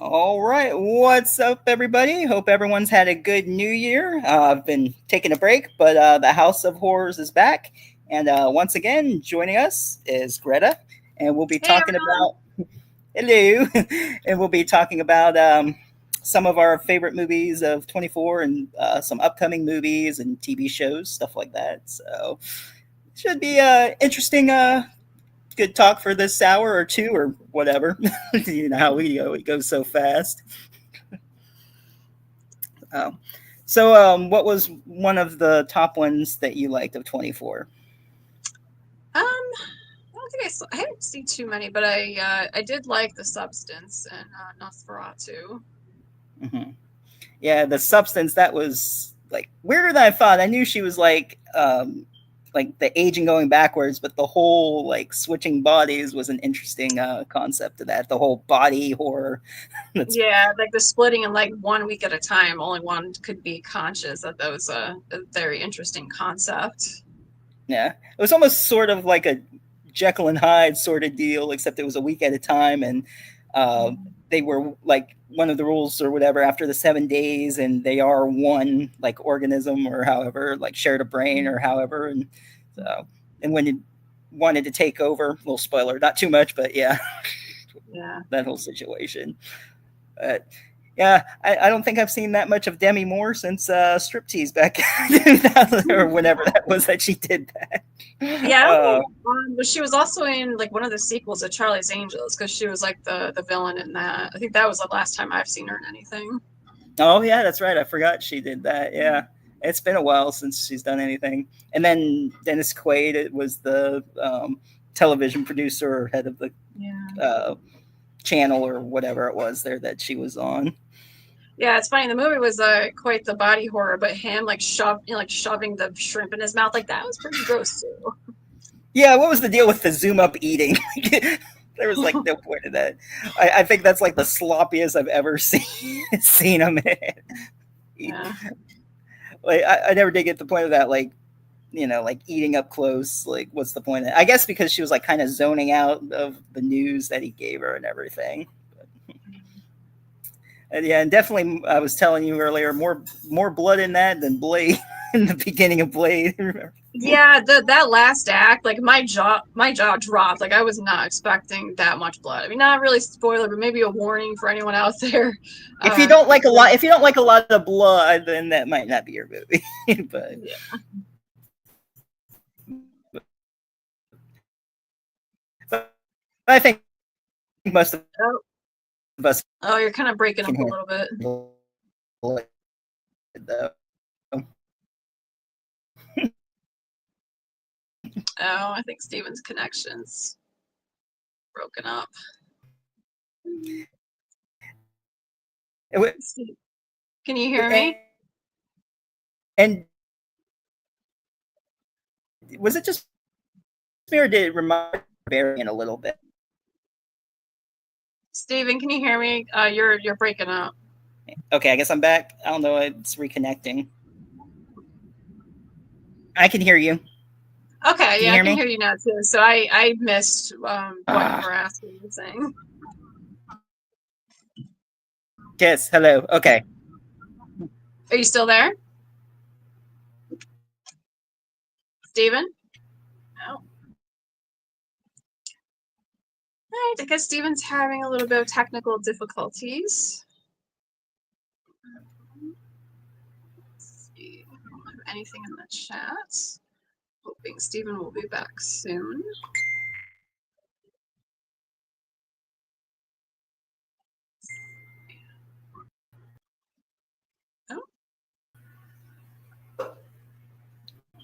All right, what's up, everybody? Hope everyone's had a good New Year. I've been taking a break, but the House of Horrors is back, and once again, joining us is Greta, and we'll be Hey talking everyone. about hello, and we'll be talking about some of our favorite movies of 24 and some upcoming movies and TV shows, stuff like that. So, should be interesting. Good talk for this hour or two or whatever. You know how we go; it goes so fast. Um, what was one of the top ones that you liked of 24? I don't think I didn't see too many, but I did like The Substance and Nosferatu. Hmm. Yeah, the substance that was like weirder than I thought. I knew she was like the aging going backwards, but the whole like switching bodies was an interesting concept to that. The whole body horror. That's Yeah, like the splitting in like 1 week at a time, only one could be conscious. That was a very interesting concept. yeah. It was almost sort of like a Jekyll and Hyde sort of deal, except it was a week at a time, and uh, they were like one of the rules or whatever after the 7 days, and they are one like organism or however, like shared a brain or however, and so and when it wanted to take over, little spoiler, not too much, but yeah, Yeah. that whole situation. But yeah, I don't think I've seen that much of Demi Moore since Striptease back or whenever that was that she did that. Yeah, I don't Uh, know. But she was also in like one of the sequels of Charlie's Angels because she was like the villain in that. I think that was the last time I've seen her in anything. oh yeah, that's right. I forgot she did that. Yeah, it's been a while since she's done anything. And then Dennis Quaid, it was the television producer or head of the Yeah. uh, channel or whatever it was there that she was on. Yeah, it's funny. The movie was quite the body horror, but him like shoving the shrimp in his mouth, like that was pretty gross too. Yeah, what was the deal with the zoom up eating? There was like no point in that. I think that's like the sloppiest I've ever seen him eat. Yeah. Like I never did get the point of that. Like like eating up close. Like what's the point? I guess because she was like kind of zoning out of the news that he gave her and everything. And yeah, and definitely, I was telling you earlier, more blood in that than Blade in the beginning of Blade. Yeah, that last act, like my jaw dropped. Like I was not expecting that much blood. I mean, not really spoiler, but maybe a warning for anyone out there. If you Uh, don't like a lot, if you don't like a lot of blood, then that might not be your movie. but yeah. but I think most of Oh, us oh, you're kind of breaking can up a little bit. handle it, though. Oh, I think Steven's connection's broken up. Can you hear me? And was it just me or did it remind Barian a little bit? Steven, can you hear me? You're breaking up. Okay, I guess I'm back. I don't know. It's reconnecting. I can hear you. Okay, Can you yeah, I hear can me? hear you now too. So I missed what you Ah, were asking and saying. yes. Hello. Okay. Are you still there, Steven? No. All right, I guess Steven's having a little bit of technical difficulties. Let's see. I don't have anything in the chat. Hoping Steven will be back soon. Oh,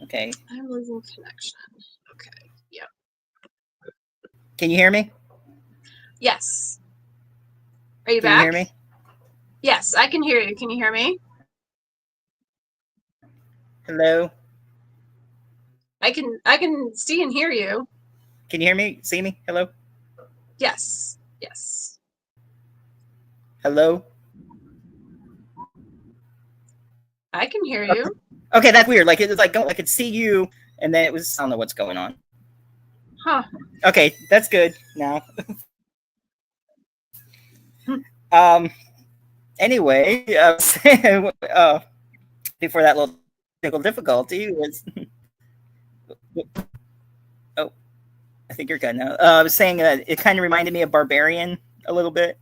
Okay. I'm losing connection. Okay. Yep. Can you hear me? Yes. Are you Can you hear back? me? Yes, I can hear you. Can you hear me? Hello. I can see and hear you. Can you hear me? See me? Hello. Yes. Yes. Hello. I can hear you. Okay, that's weird. Like it was like I could see you, and then it was I don't know what's going on. Huh. Okay, that's good now. Um. Anyway, before that little technical difficulty was oh, I think you're good now. I was saying that it kind of reminded me of Barbarian a little bit.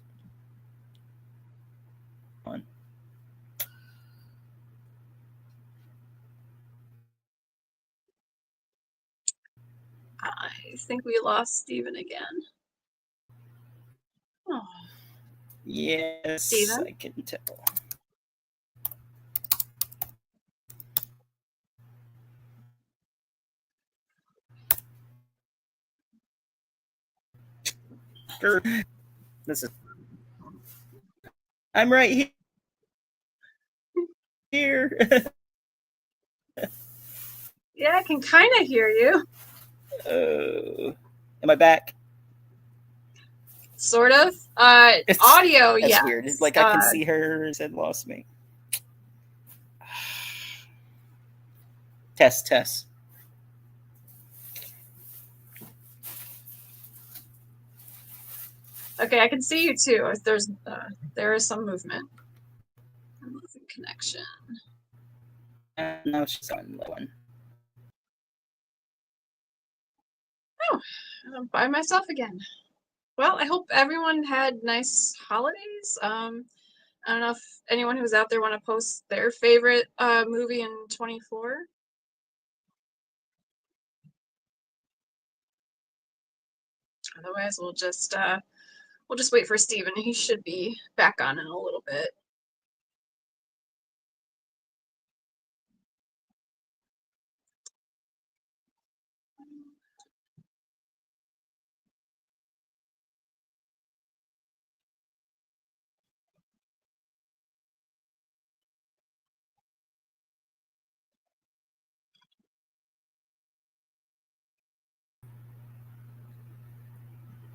I think we lost Steven again. Oh, Yes, Steven? I can tell. This is. I'm right here. Yeah, I can kind of hear you. Am I back? Sort of. It's Audio, that's weird. It's yes. like I can see her. It said lost me. Test, test. Okay, I can see you too. There is some movement. I'm losing connection. Now she's on the one. Oh, I'm by myself again. Well, I hope everyone had nice holidays. I don't know if anyone who's out there want to post their favorite movie in 24. Otherwise, we'll just wait for Steven. He should be back on in a little bit.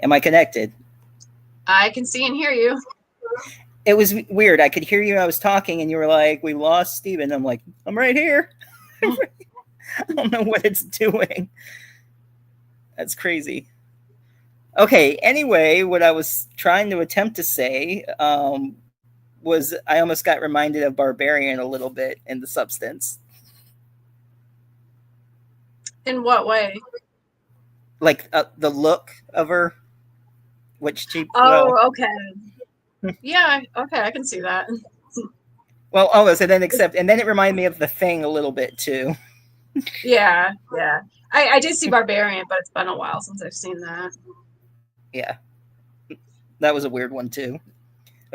Am I connected? I can see and hear you. It was weird. I could hear you. I was talking, and you were like, "We lost Steven." I'm like, "I'm right here." I don't know what it's doing. That's crazy. Okay. Anyway, what I was trying to attempt to say was I almost got reminded of Barbarian a little bit in the substance. In what way? Like the look of her, which she well, Oh, okay. Yeah, okay, I can see that. well, almost, and then it reminded me of The Thing a little bit too. Yeah, yeah. I did see Barbarian, but it's been a while since I've seen that. Yeah, that was a weird one too.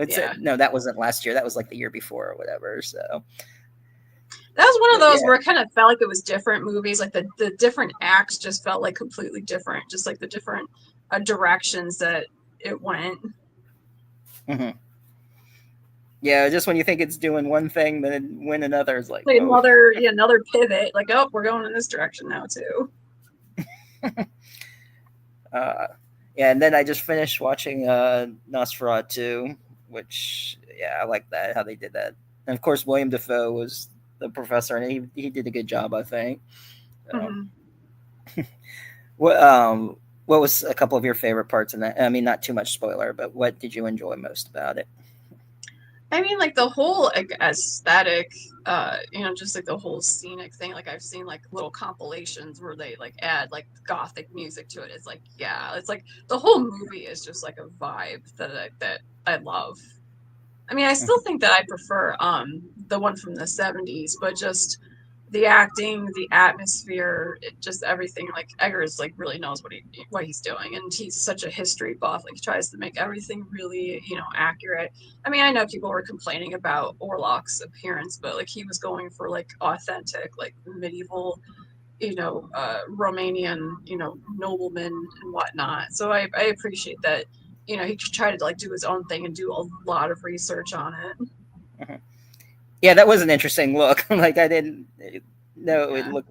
Yeah. No, that wasn't last year. That was like the year before or whatever. So, That was one of but those yeah. where it kind of felt like it was different movies. Like the different acts just felt like completely different, just like the different directions that it went. Mm-hmm. Yeah, just when you think it's doing one thing, then when another is like, Like whoa. another pivot. Like, oh, we're going in this direction now too. uh, yeah, and then I just finished watching Nosferatu, which yeah, I like that how they did that. And of course, William Defoe was the professor, and he did a good job, I think. So, Mm-hmm. what was a couple of your favorite parts in that? I mean, not too much spoiler, but what did you enjoy most about it? I mean, like the whole aesthetic, just like the whole scenic thing. Like I've seen like little compilations where they like add like gothic music to it. It's like, yeah, it's like the whole movie is just like a vibe that I love. I mean, I still think that I prefer the one from the 70s, but just the acting, the atmosphere, just everything. Like Eggers like really knows what he's doing, and he's such a history buff. Like he tries to make everything really accurate. I mean, I know people were complaining about Orlok's appearance, but like he was going for like authentic, like medieval, Romanian, noblemen and whatnot. So I appreciate that. He tried to like do his own thing and do a lot of research on it. Mhm. Yeah, that was an interesting look. Like I didn't know it Yeah. looked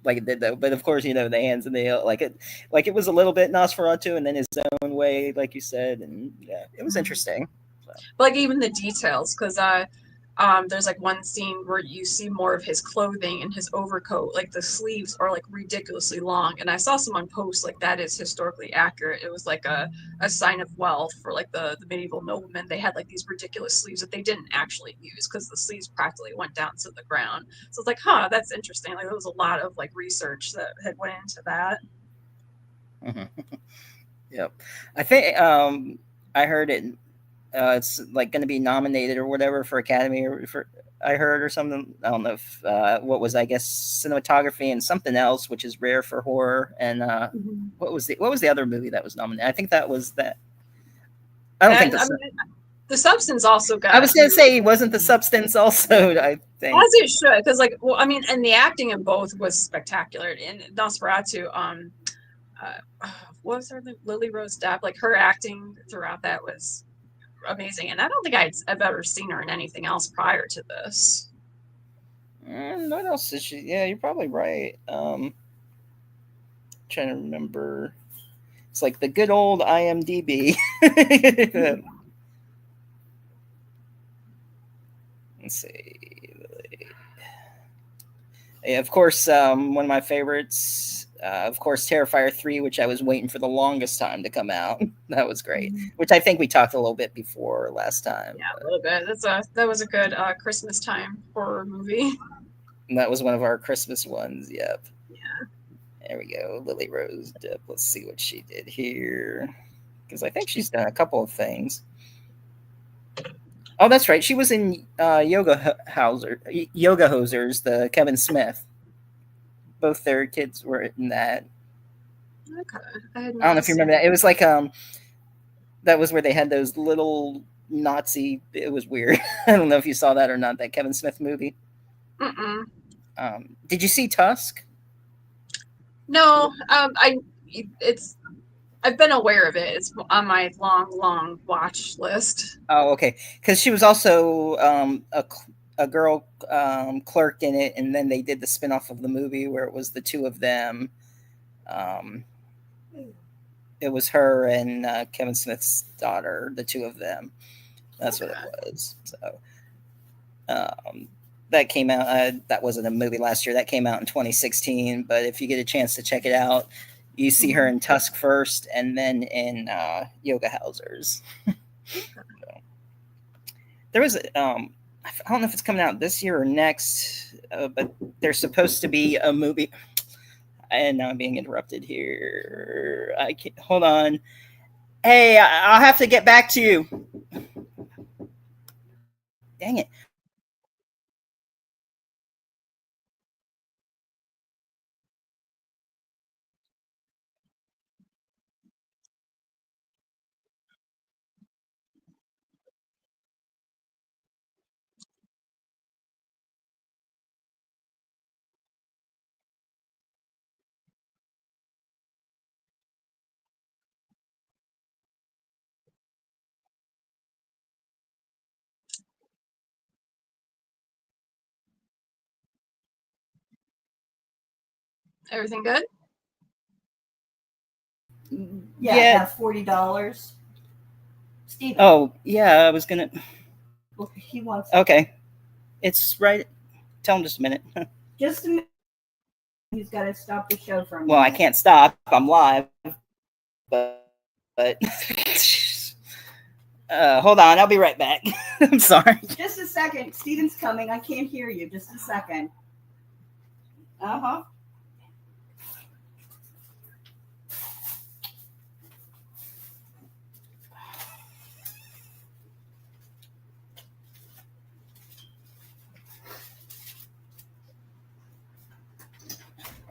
like it did though. But of course, the hands and the like it was a little bit Nosferatu, and then his own way, like you said, and yeah, it was Mhm. interesting. So. But like even the details, because there's like one scene where you see more of his clothing and his overcoat, like the sleeves are like ridiculously long. And I saw someone post like that is historically accurate. It was like a sign of wealth for like the medieval noblemen. They had like these ridiculous sleeves that they didn't actually use because the sleeves practically went down to the ground. So it's like, huh, that's interesting. Like there was a lot of like research that had went into that. Mhm. Yep. I think I heard it. It's like going to be nominated or whatever for Academy or for I heard or something. I don't know if what was I guess cinematography and something else, which is rare for horror. And Mm-hmm. what was the other movie that was nominated? I think that was that. I don't think And the. I mean, the Substance also I got was going to say really, wasn't the substance also. I think. as it should, because like, well, I mean, and the acting in both was spectacular. In Nosferatu, uh, what was her name? Lily Rose Depp. Like her acting throughout that was amazing, and I don't think I've ever seen her in anything else prior to this. What else is she? Yeah, you're probably right. Trying to remember. It's like the good old IMDb. Let's see. Yeah, of course, one of my favorites, of course, Terrifier 3, which I was waiting for the longest time to come out. That was great. Mhm. Which I think we talked a little bit before last time. Yeah, a little bit. That was a good Christmas time horror movie. And that was one of our Christmas ones. Yep. Yeah. There we go. Lily Rose Depp. Let's see what she did here. Because I think she's done a couple of things. Oh, that's right. She was in Yoga Hosers, the Kevin Smith. Both their kids were in that. Okay, I had I don't know not if you remember seen that. It was like that was where they had those little Nazi. It was weird. I don't know if you saw that or not. That Kevin Smith movie. that. Mm-mm. Did you see Tusk? No, it's I've been aware of it. It's on my long watch list. Oh, okay. Because she was also a girl clerk in it, and then they did the spinoff of the movie where it was the two of them. Um, it was her and Kevin Smith's daughter, the two of them. That's what it Okay. was. So that came out. That wasn't a movie last year. That came out in 2016. But if you get a chance to check it out, you see her Mhm. in Tusk first, and then in Yoga Housers. There was I don't know if it's coming out this year or next, but there's supposed to be a movie. And now I'm being interrupted here. I can't, hold on. Hey, I'll have to get back to you. Dang it. Everything good? Yeah, I have $40. Steven. Oh, yeah, I was gonna. Well, he wants. Okay, it's right. Tell him just a minute. Just a minute. He's got to stop the show for a minute. Well, I can't stop. I'm live, but hold on. I'll be right back. I'm sorry. Just a second. Steven's coming. I can't hear you. Just a second. Uh huh.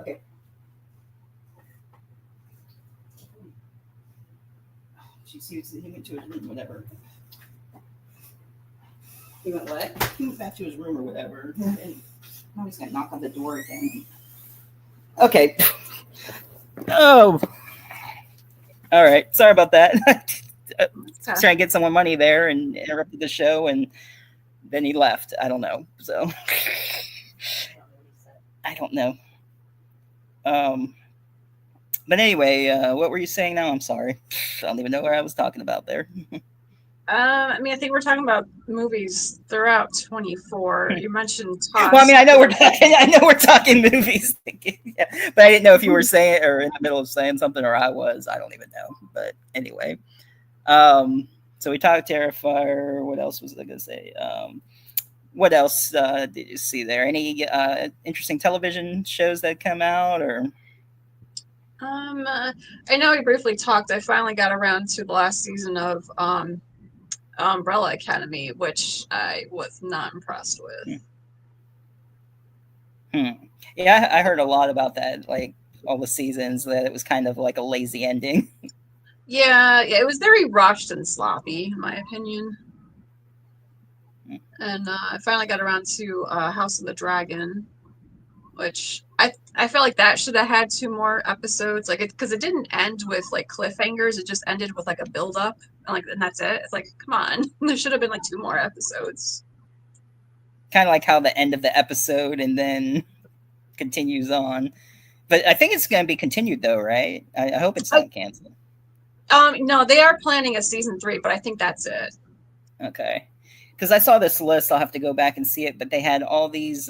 Okay. He went to his room, whatever. He went what? He went back to his room or whatever. And now he's gonna knock on the door again. Okay. Oh, all right. Sorry about that. Okay. Trying to get someone money there and interrupted the show, and then he left. I don't know. So I don't know. Um, but anyway, what were you saying now? I'm sorry. I don't even know where I was talking about there. I mean, I think we're talking about movies throughout 24. You mentioned Well, I mean, Tusk. I know we're talking. I know we're talking movies, yeah, but I didn't know if you were saying or in the middle of saying something, or I was. I don't even know. But anyway, um, so we talked Terrifier. What else was I gonna say? What else did you see there? Any interesting television shows that come out, or Um, uh, I know we briefly talked. I finally got around to the last season of Umbrella Academy, which I was not impressed with. hmm. Hmm. Yeah, I heard a lot about that. Like all the seasons, that it was kind of like a lazy ending. Yeah, yeah, it was very rushed and sloppy, in my opinion. And I finally got around to House of the Dragon, which I felt like that should have had two more episodes, like it because it didn't end with like cliffhangers. It just ended with like a build up, and that's it. It's like, come on, there should have been like two more episodes. Kind of like how the end of the episode and then continues on. But I think it's going to be continued though, right? I hope it's I, not canceled. no, they are planning a season three, but I think that's it. Okay. Because I saw this list, I'll have to go back and see it. But they had all these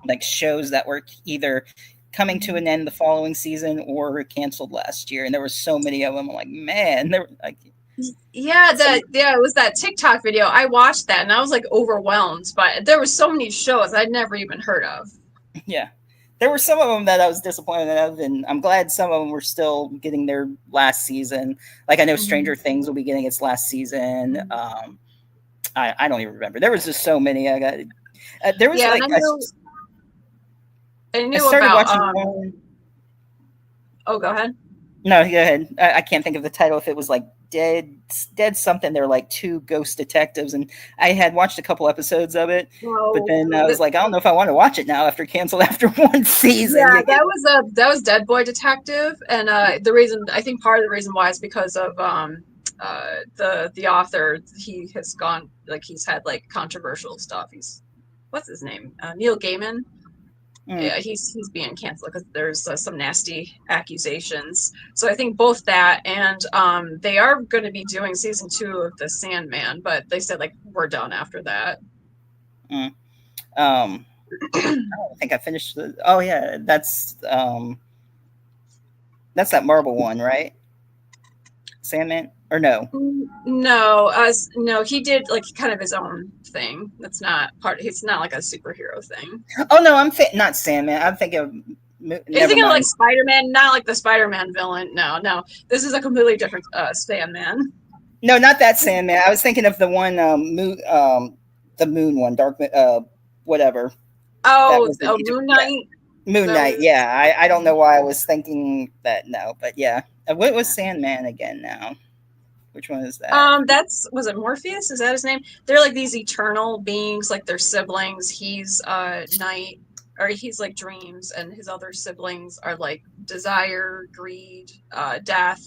like shows that were either coming to an end the following season or canceled last year, and there were so many of them. I'm like, man, there like Yeah, some it was that TikTok video. I watched that and I was like overwhelmed, but there were so many shows I'd never even heard of. yeah. There were some of them that I was disappointed of, and I'm glad some of them were still getting their last season. Like I know Mhm. Stranger Things will be getting its last season. I don't even remember. There was just so many. I got there was Yeah, and like I I knew started about watching one. oh, go ahead. No, go ahead. I can't think of the title. If it was like dead something. They're like two ghost detectives, and I had watched a couple episodes of it, but Well, then I was like, I don't know if I want to watch it now after canceled after one season. yeah, You get that was Dead Boy Detective, and the reason I think part of the reason why is because of the author. He has gone like he's had like controversial stuff. He's what's his name? Neil Gaiman. mm, Yeah, he's being canceled because there's some nasty accusations. So I think both that and they are going to be doing season two of The Sandman, but they said like we're done after that. mm. I don't think I finished the. Oh yeah, that's that Marvel one, right? Sandman or no? No, no, he did like kind of his own thing. That's not part. It's not like a superhero thing. Oh no, not Sandman. I'm thinking of. Are you Never thinking of like mind. Spider Man? Not like the Spider Man villain. No, no, this is a completely different Sandman. No, not that Sandman. I was thinking of the one the Moon one, whatever. That Oh, was in oh, Egypt. Moon Yeah, Knight. Moon That Knight. was. Yeah, I don't know why I was thinking that. No, but yeah. What was Sandman again? Now, which one is that? That's was it Morpheus? Is that his name? They're like these eternal beings, like their siblings. He's night, or he's like dreams, and his other siblings are like desire, greed, death,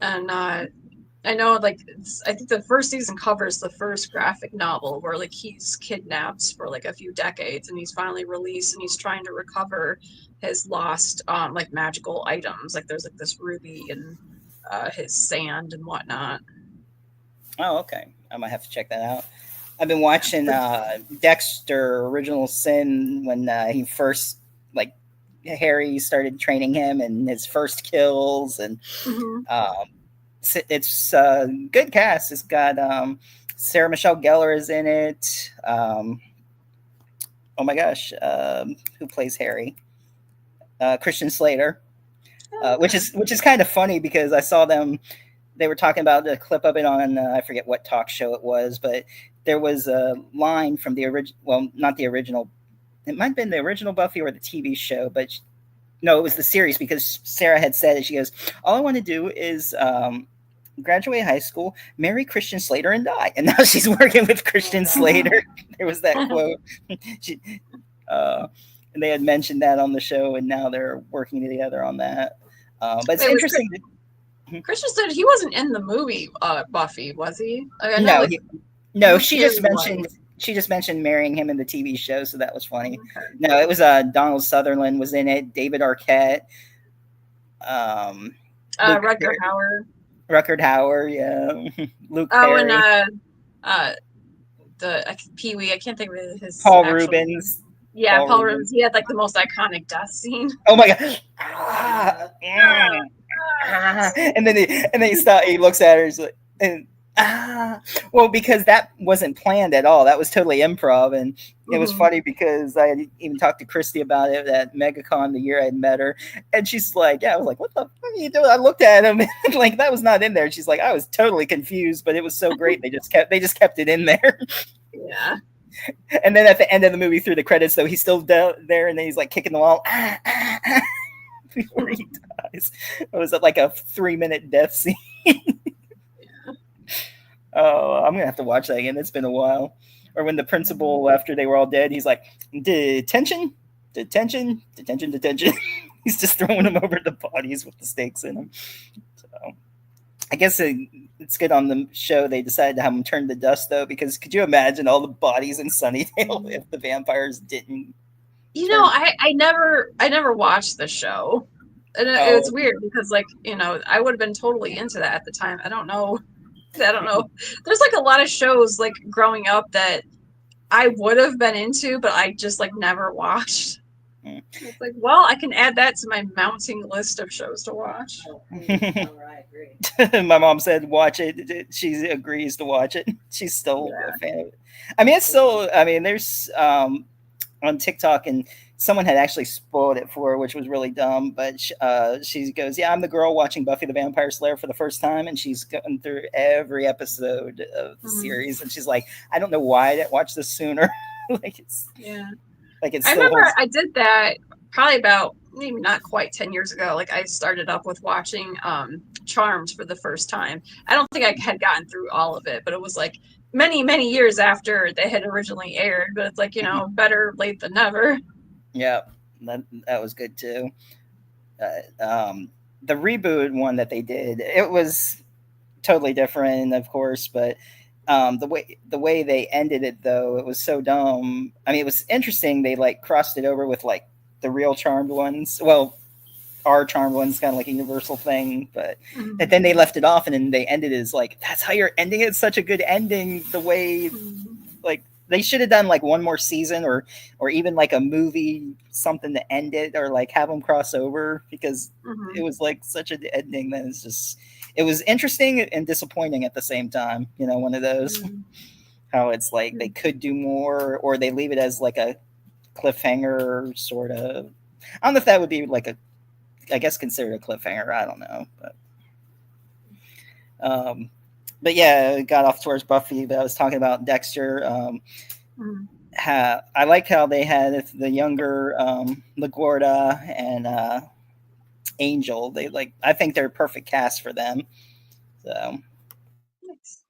and I know like I think the first season covers the first graphic novel where like he's kidnapped for like a few decades, and he's finally released, and he's trying to recover his lost like magical items. Like there's like this ruby and his sand and whatnot. Oh, okay. I might have to check that out. I've been watching Dexter Original Sin when he first like Harry started training him and his first kills and Mhm. um, it's good cast. It's got Sarah Michelle Gellar is in it. Oh my gosh, who plays Harry? Christian Slater, Oh, okay. which is kind of funny because I saw them. They were talking about the clip of it on I forget what talk show it was, but there was a line from the original. Well, not the original. It might have been the original Buffy or the TV show, but no, it was the series because Sarah had said it. She goes, "All I want to do is graduate high school, marry Christian Slater, and die." And now she's working with Christian Slater. There was that quote. she, uh, and they had mentioned that on the show, and now they're working together on that. But it's Wait, was interesting. Christian said he wasn't in the movie Buffy, was he? Like, I know No, like no, Luke Perry was. she just mentioned marrying him in the TV show, so that was funny. Okay. No, it was Donald Sutherland was in it, David Arquette, um, Luke Rutger Perry, Hauer. Ruckert Hauer, yeah, Luke Oh, and Perry, uh, Pee Wee. I can't think of his Paul actual name. Rubens, Yeah, Paul Paul Rubens. Rubens. He had like the most iconic death scene. Oh my god! Ah, and then he looks at her. He's like, and well, because that wasn't planned at all. That was totally improv, and it was Hmm. funny because I had even talked to Christy about it at MegaCon the year I had met her, and she's like, "Yeah," I was like, "What the fuck are you doing?" I looked at him, and like that was not in there. She's like, "I was totally confused, but it was so great. They just kept it in there." Yeah. And then at the end of the movie, through the credits, though, he's still there, and then he's like kicking the wall before he dies. It was like a 3-minute death scene. Oh, I'm gonna have to watch that again. It's been a while. Or when the principal, after they were all dead, he's like, detention, detention, detention, detention. He's just throwing them over the bodies with the stakes in them. So I guess it's good on the show they decided to have them turn to dust though, because could you imagine all the bodies in Sunnydale if the vampires didn't You know, turn? I never watched the show. And it's Oh, weird because like, I would have been totally into that at the time. I don't know. I don't know. There's like a lot of shows like growing up that I would have been into, but I just like never watched. It's like, well, I can add that to my mounting list of shows to watch. my mom said watch it. She agrees to watch it. She's still a Yeah. fan of it. I mean, it's still. I mean, there's on TikTok, and someone had actually spoiled it for her, which was really dumb. But she goes, "Yeah, I'm the girl watching Buffy the Vampire Slayer for the first time," and she's going through every episode of the Mhm. series, and she's like, "I don't know why I didn't watch this sooner." like it's Yeah. like it I still remember holds. I did that probably about maybe not quite 10 years ago. Like I started up with watching Charmed for the first time. I don't think I had gotten through all of it, but it was like many, many years after they had originally aired. But it's like, better late than never. Yeah, that was good too. The reboot one that they did, it was totally different, of course, but the way they ended it though, it was so dumb. I mean, it was interesting. They like crossed it over with like the real Charmed ones. Well, our Charmed ones, kind of like a universal thing, but Mhm. then they left it off, and then they ended it as like, that's how you're ending it. It's such a good ending. The way Mhm. like they should have done like one more season, or even like a movie, something to end it, or like have them cross over, because it Mhm. was like such an ending that is just, it was interesting and disappointing at the same time, one of those. Mhm. How it's like they could do more, or they leave it as like a cliffhanger sort of. I don't know if that would be like a, I guess, considered a cliffhanger. I don't know, um, but yeah, it got off towards Buffy. But I was talking about Dexter. Mhm. I like how they had the younger LaGuardia and Angel. They like, I think they're a perfect cast for them. So Nice.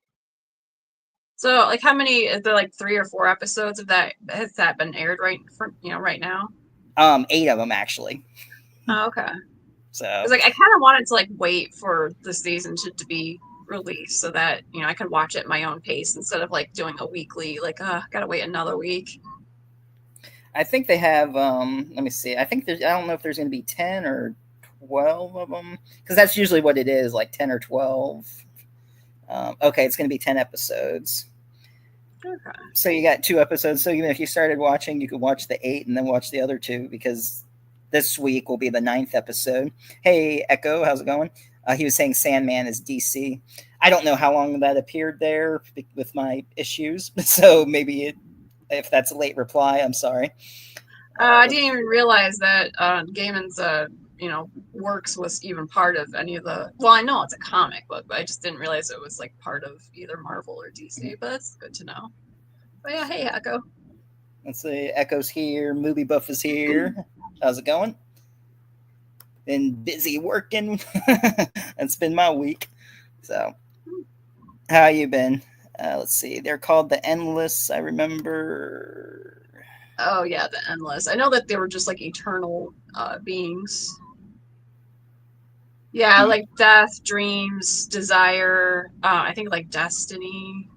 So, like, how many? Is there like 3 or 4 episodes of that? Has that been aired right now? 8 of them actually. Oh, okay. So Because like I kind of wanted to like wait for the season to be released so that I can watch it at my own pace instead of like doing a weekly. Like, gotta wait another week. I think they have. Let me see. I think there's. I don't know if there's going to be 10 or 12 of them, because that's usually what it is, like 10 or 12. Okay, it's going to be 10 episodes. Okay. So you got 2 episodes. So even if you started watching, you could watch the 8 and then watch the other 2, because this week will be the ninth episode. Hey, Echo, how's it going? He was saying Sandman is DC. I don't know how long that appeared there with my issues, so maybe if that's a late reply, I'm sorry. I Let's didn't even realize that Gaiman's works was even part of any of the. Well, I know it's a comic book, but I just didn't realize it was like part of either Marvel or DC. But that's good to know. But yeah, hey Echo. let's see. Echo's here. Movie Buff is here. How's it going? Been busy working. It's been my week. So how you been? Let's see. They're called the Endless. I remember. Oh yeah, the endless. I know that they were just like eternal beings. Yeah, Hmm. like death, dreams, desire. I think like destiny.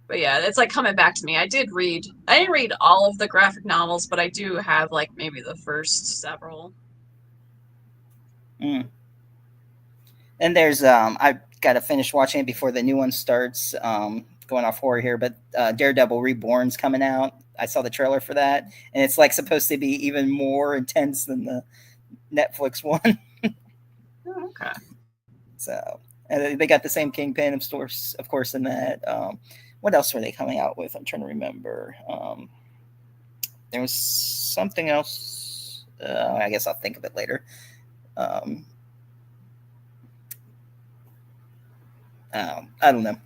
But yeah, it's like coming back to me. I didn't read all of the graphic novels, but I do have like maybe the first several. Hmm. And there's got to finish watching it before the new one starts. Going off horror here, but Daredevil Reborn's coming out. I saw the trailer for that, and it's like supposed to be even more intense than the Netflix one. Oh, okay. So, and they got the same Kingpin of course, in that. What else were they coming out with? I'm trying to remember. There was something else. I guess I'll think of it later. Um, I don't know.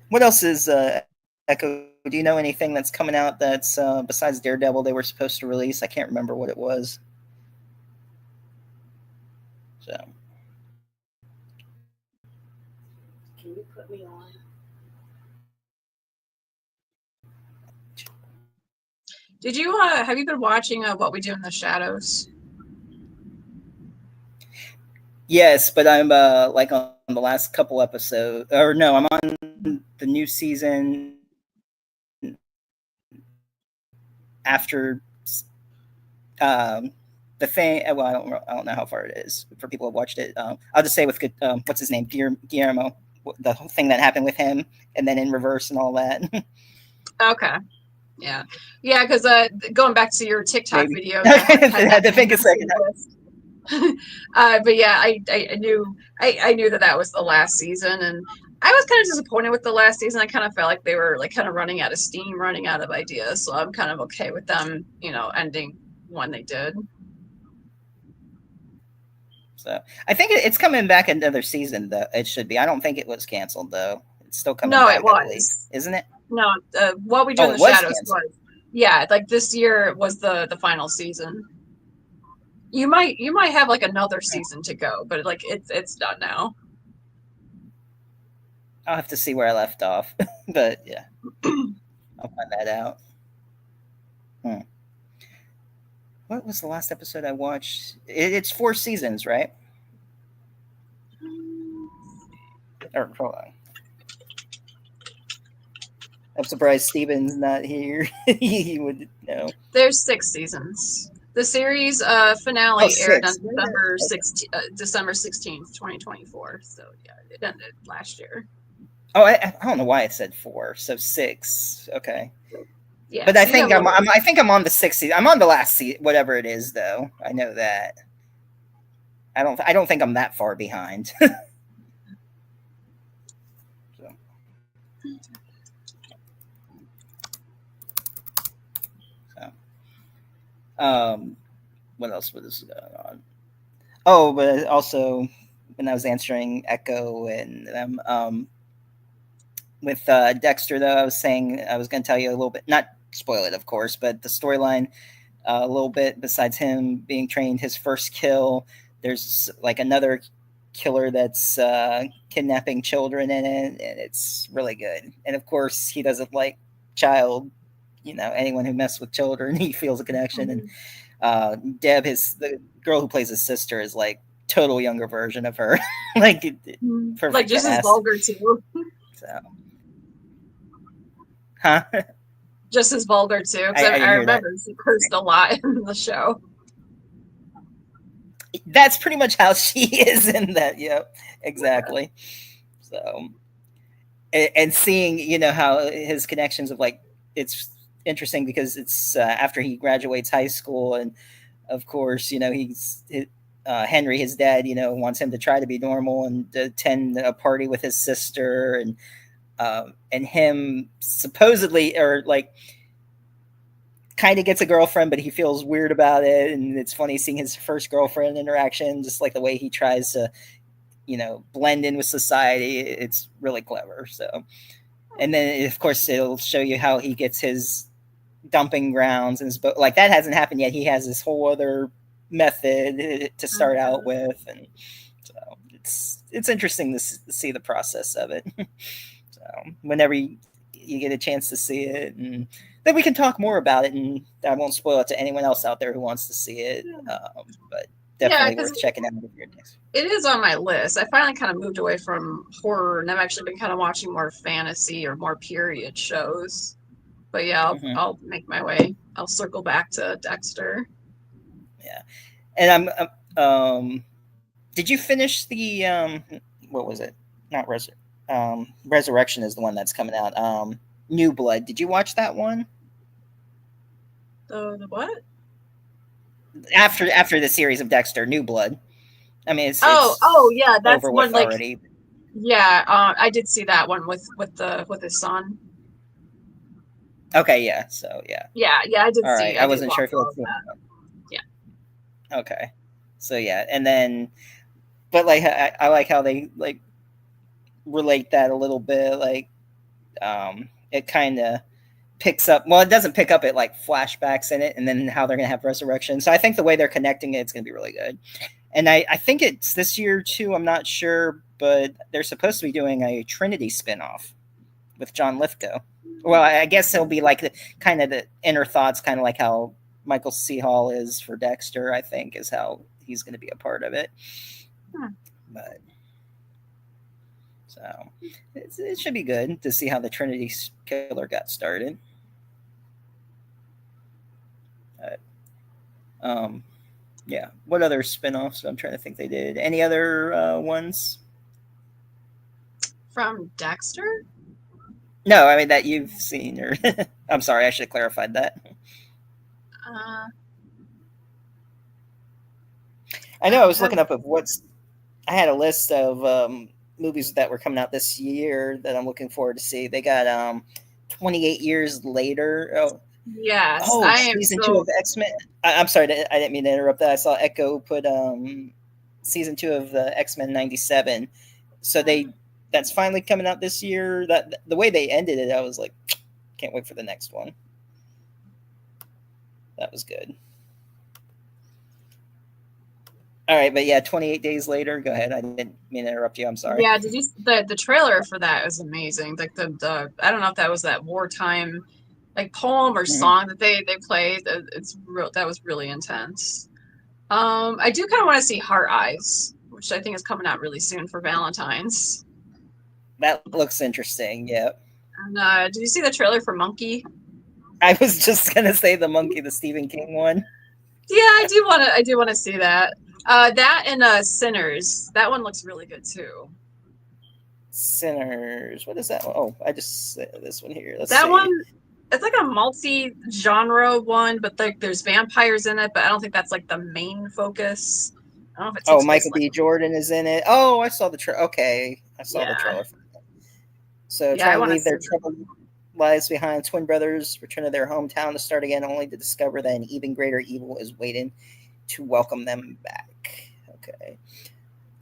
What else is Echo? Do you know anything that's coming out that's besides Daredevil they were supposed to release? I can't remember what it was. So Can you put me on? Did you have you been watching What We Do in the Shadows? yes, but I'm like on the last couple episodes, or no, I'm on the new season after the thing. Well, I don't know how far it is for people who have watched it. I'll just say with good, what's his name, Guillermo, the whole thing that happened with him, and then in reverse and all that. Okay. Yeah. Yeah, because going back to your TikTok Maybe video, I that had had that to think a second. but yeah, I knew I knew that was the last season, and I was kind of disappointed with the last season. I kind of felt like they were like kind of running out of steam, running out of ideas. So I'm kind of okay with them, ending when they did. So I think it's coming back another season. Though it should be. I don't think it was canceled though. It's still coming No, it back, I believe, was. isn't it? No, What We Do in Oh, the it was Shadows canceled. was. Yeah, like this year was the final season. You might have like another season to go, but like it's done now. I'll have to see where I left off, but yeah, I'll find that out. Hmm. What was the last episode I watched? It's 4 seasons, right? Or hold on. I'm surprised Steven's not here. He would know. There's 6 seasons. The series Oh, finale aired on six. Okay. December 16th, 2024. So yeah, it ended last year. Oh, I don't know why it said 4. So 6. Okay. Yeah, But I so you have think a I'm, little. I'm I think I'm on the 6th season. I'm on the last season, whatever it is, though. I know that. I don't think I'm that far behind. So, so, what else was going on? Oh, but also when I was answering Echo and with Dexter, though, I was saying I was going to tell you a little bit, not spoil it, of course, but the storyline a little bit. Besides him being trained, his first kill, there's like another killer that's kidnapping children in it, and it's really good. And of course, he doesn't like child. Anyone who messes with children, he feels a connection. And Deb, the girl who plays his sister, is like total younger version of her, like Like perfect just as cast. vulgar too. So, huh? Just as vulgar too, because I I didn't hear that. remember she cursed a lot in the show. That's pretty much how she is in that. Yep, exactly. So, and seeing how his connections of like it's interesting because it's after he graduates high school, and of course Henry, his dad, wants him to try to be normal and attend a party with his sister, and him supposedly or like kind of gets a girlfriend, but he feels weird about it. And it's funny seeing his first girlfriend interaction, just like the way he tries to, blend in with society. It's really clever. So, and then of course it'll show you how he gets his dumping grounds and his boat. Like that hasn't happened yet. He has this whole other method to start out with, and so it's interesting to see the process of it. So whenever you get a chance to see it, and then we can talk more about it, and I won't spoil it to anyone else out there who wants to see it. But Yeah, definitely because worth checking out if you're next. it is on my list. I finally kind of moved away from horror, and I've actually been kind of watching more fantasy or more period shows. But yeah, Mm-hmm. I'll make my way. I'll circle back to Dexter. Yeah, and did you finish the what was it? not Resurrection is the one that's coming out. New Blood. Did you watch that one? The what? After the series of Dexter, New Blood. I mean, Oh, it's yeah, that's over one with like already. yeah. I did see that one with his son. Okay, yeah. So yeah. Yeah, I did All right. see. I I did wasn't sure watch if you all had of seen that. Yeah. it. Okay. So yeah, and then, but like I like how they like relate that a little bit. Like, it kind of picks up. Well, it doesn't pick up at like flashbacks in it, and then how they're gonna have resurrection. So I think the way they're connecting it's gonna be really good. And I think it's this year too. I'm not sure, but they're supposed to be doing a Trinity spinoff with John Lithgow. Well, I guess it'll be like the kind of the inner thoughts, kind of like how Michael C. Hall is for Dexter. I think is how he's going to be a part of it. Hmm. But so it should be good to see how the Trinity killer got started. But, yeah. What other spinoffs? I'm trying to think they did. Any other ones? From Dexter? No, I mean that you've seen. Or I'm sorry, I should have clarified that. Uh, I I know I was have looking up of what's. I had a list of movies that were coming out this year that I'm looking forward to see. They got 28 years later. yes, Oh, I am season two so of X Men. I'm sorry, I didn't mean to interrupt that. I saw Echo put season two of the X Men '97. So that's finally coming out this year. That the way they ended it, I was like, can't wait for the next one. That was good. All right, but yeah, 28 days later. Go ahead. I didn't mean to interrupt you. I'm sorry. yeah. Did you the trailer for that is amazing? Like the I don't know if that was that wartime like poem or Mhm. song that they played. It's real. That was really intense. I do kind of want to see Heart Eyes, which I think is coming out really soon for Valentine's. That looks interesting. Yeah. And did you see the trailer for Monkey? I was just gonna say the monkey, the Stephen King one. Yeah, I do want to see that. That and Sinners. That one looks really good too. Sinners. What is that one? Oh, I just this one here. Let's That one, see. it's like a multi-genre one, but like there's vampires in it, but I don't think that's like the main focus. I don't know if it Oh, takes place Michael in, like B. Jordan is in it. Oh, I saw the trailer. Okay, I saw the yeah, trailer. So yeah. I trying to want to leave see their that. troubled lives behind, twin brothers return to their hometown to start again, only to discover that an even greater evil is waiting to welcome them back. Okay.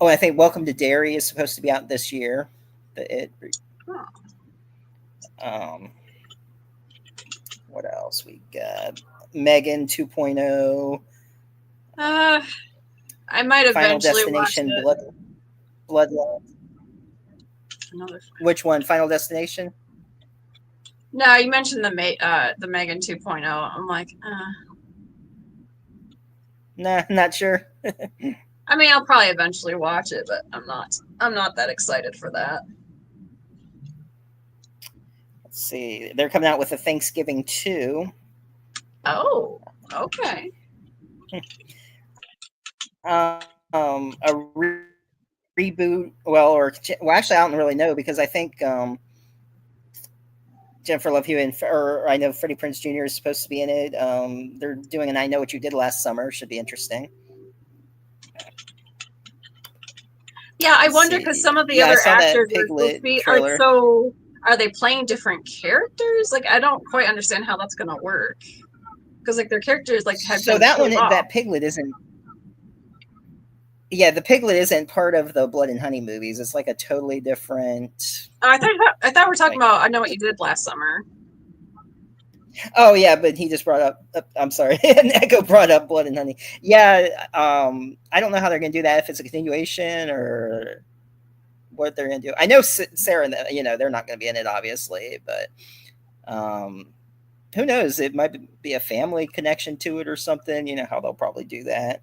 Oh, I think Welcome to Derry is supposed to be out this year. It. Huh. Um, what else we got? Megan 2.0, Uh, I might Final eventually watch Destination, it. Bloodlines. Another. Which one? Final Destination? No, you mentioned the Megan 2.0. I'm like, Nah, not sure. I mean, I'll probably eventually watch it, but I'm not that excited for that. Let's see. They're coming out with a Thanksgiving 2. Oh, okay. A reboot. Well, actually, I don't really know because I think Jennifer Love Hewitt or I know Freddie Prinze Jr. is supposed to be in it. They're doing an I Know What You Did Last Summer. Should be interesting. Yeah, I Let's wonder because see. some of the Yeah, I other saw that actors are supposed to Piglet be trailer. are they playing different characters? Like I don't quite understand how that's gonna work. Because like their characters like have So been that one, killed off. that Piglet isn't. Yeah, the Piglet isn't part of the Blood and Honey movies. It's like a totally different. I thought we were talking Like, about I Know What You Did Last Summer. oh yeah, but he just brought up. I'm sorry, Echo brought up Blood and Honey. Yeah, I don't know how they're gonna do that. If it's a continuation or what they're gonna do. I know Sarah. They're not gonna be in it, obviously, but who knows? It might be a family connection to it or something. You know how they'll probably do that.